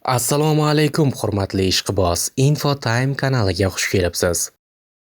Assalomu alaykum hurmatli ishqiboz. Infotime kanaliga xush kelibsiz.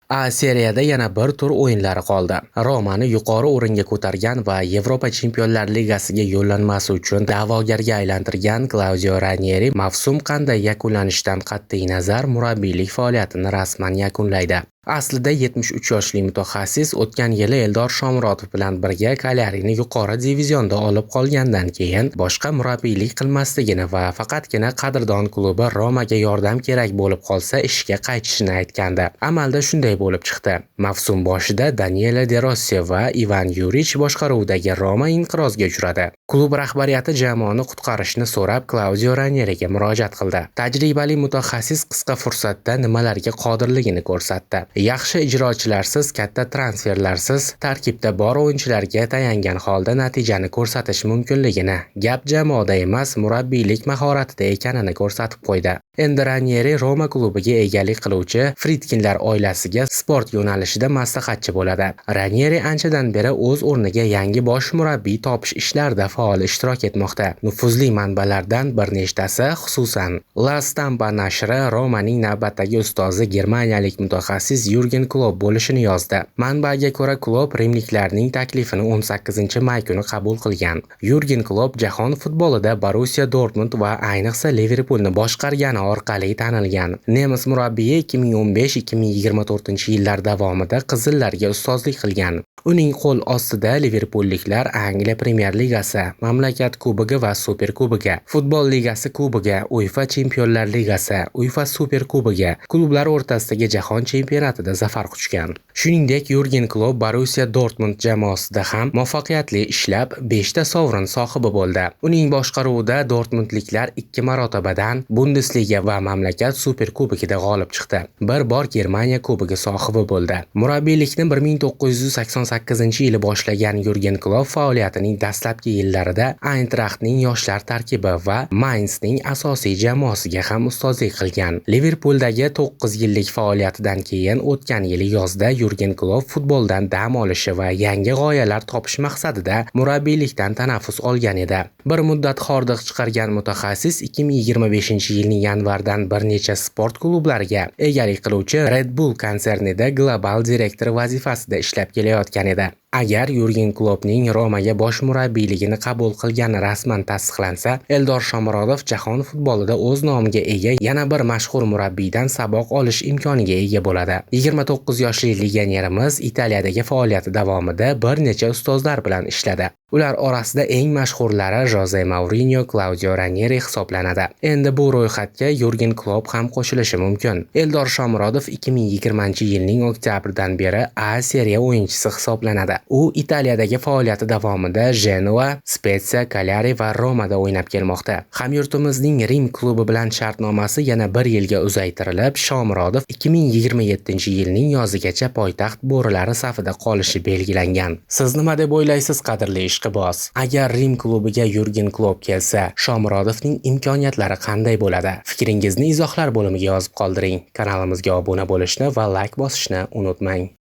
A seriyada yana bir tur o'yinlari qoldi. Romani yuqori o'ringa ko'targan va Yevropa Chempionlar Ligasiga yo'llanmasi uchun da'vogarga aylantirgan Claudio Ranieri mavsum qanday yakunlanishidan qat'iy nazar murabbiylik faoliyatini rasman yakunlaydi. Aslida 73 yoshli mutaxassis o'tgan yili Eldor Shomurodov bilan birga Kalyarini yuqori divizionda olib qolgandan keyin boshqa murabbiylik qilmasligini va faqatgina qadrdon klubi Romaga yordam kerak bo'lib qolsa ishga qaytishini aytgandi. Amalda shunday bo'lib chiqdi. Mavsum boshida Daniele De Rossi va Ivan Yurich boshqaruvidagi Roma inqirozga uchradi. Klub rahbariyati jamoani qutqarishni so'rab Claudio Ranieriga murojaat qildi. Tajribali mutaxassis qisqa fursatda nimalarga qodirligini ko'rsatdi. Yaxshi ijrochilarsiz, katta transferlarsiz, tarkibda bor o'yinchilarga tayangan holda natijani ko'rsatish mumkinligini, gap jamoada emas, murabbiylik mahoratida ekanini ko'rsatib qo'ydi. Endi Ranieri Roma klubiga egalik qiluvchi Fritkinlar oilasiga sport yo'nalishida maslahatchi bo'ladi. Ranieri anchadan beri o'z o'rniga yangi bosh murabbiy topish ishlarida faol ishtirok etmoqda. Nufuzli manbalardan bir nechtasi, xususan La Stampa nashri Romaning navbatdagi ustozi germaniyalik mutaxassis Yurgen Klopp bo'lishini yozdi. Manbaga ko'ra, Klopp rimliklarning taklifini 18-may kuni qabul qilgan. Yurgen Klopp jahon futbolida Borussia Dortmund va ayniqsa Liverpoolni boshqargani orqali tanilgan. Nemis murabbiyi 2015-2024 yillar davomida qizillarga ustozlik qilgan. Uning qo'l ostida liverpulliklar Angliya Premyer Ligasi, Mamlakat Kubogi va Super Kubogi, Futbol Ligasi Kubogi, UEFA Chempionlar Ligasi, UEFA Super Kubogi, klublar o'rtasidagi jahon chempionatida zafar quchgan. Shuningdek, Yurgen Klopp Borussia Dortmund jamoasida ham muvaffaqiyatli ishlab, 5 ta sovrin sohibi bo'ldi. Uning boshqaruvida Dortmundliklar 2 marotabadan Bundesliga va Mamlakat Super Kubogida g'olib chiqdi. Bir bor Germaniya Kubogi sohibi bo'ldi. Murabbiylikni 1988-yili boshlagan Yurgen Klopp faoliyatining dastlabki yillarida Eintrachtning yoshlar tarkibi va Mainzning asosiy jamoasiga ham ustozlik qilgan. Liverpuldagi 9 yillik faoliyatidan keyin o'tgan yili yozda Yurgen Klopp futboldan dam olishi va yangi g'oyalar topish maqsadida murabbiylikdan tanaffus olgan edi. Bir muddat hordiq chiqargan mutaxassis 2025-yilning yanvardan bir necha sport klublariga egalik qiluvchi Red Bull konsernida global direktor vazifasida ishlab kelayotgan edi. Agar Yurgen Kloppning Romaga bosh murabbiyligini qabul qilgani rasman tasdiqlansa, Eldor Shomurodov jahon futbolida o'z nomiga ega yana bir mashhur murabbiydan saboq olish imkoniga ega bo'ladi. 29 yoshli legionerimiz Italiyadagi faoliyati davomida bir necha ustozlar bilan ishladi. Ular orasida eng mashhurlari Jose Mourinho, Claudio Ranieri hisoblanadi. Endi bu ro'yxatga Yurgen Klopp ham qo'shilishi mumkin. Eldor Shomurodov 2020-yilning oktyabridan beri A seriya o'yinchisi hisoblanadi. U Italiyadagi faoliyati davomida Genoa, Spezia, Cagliari va Romada o'ynab kelmoqda. Hamyurtimizning Rim klubi bilan shartnomasi yana 1 yilga uzaytirilib, Shomurodov 2027-yilning yozigacha poytaxt bo'rilari safida qolishi belgilangan. Siz nima deb o'ylaysiz, qadrli ishqiboz? Agar Rim klubiga Yurgen Klopp kelsa, Shomurodovning imkoniyatlari qanday bo'ladi? Fikringizni izohlar bo'limiga yozib qoldiring. Kanalimizga obuna bo'lishni va like bosishni unutmang.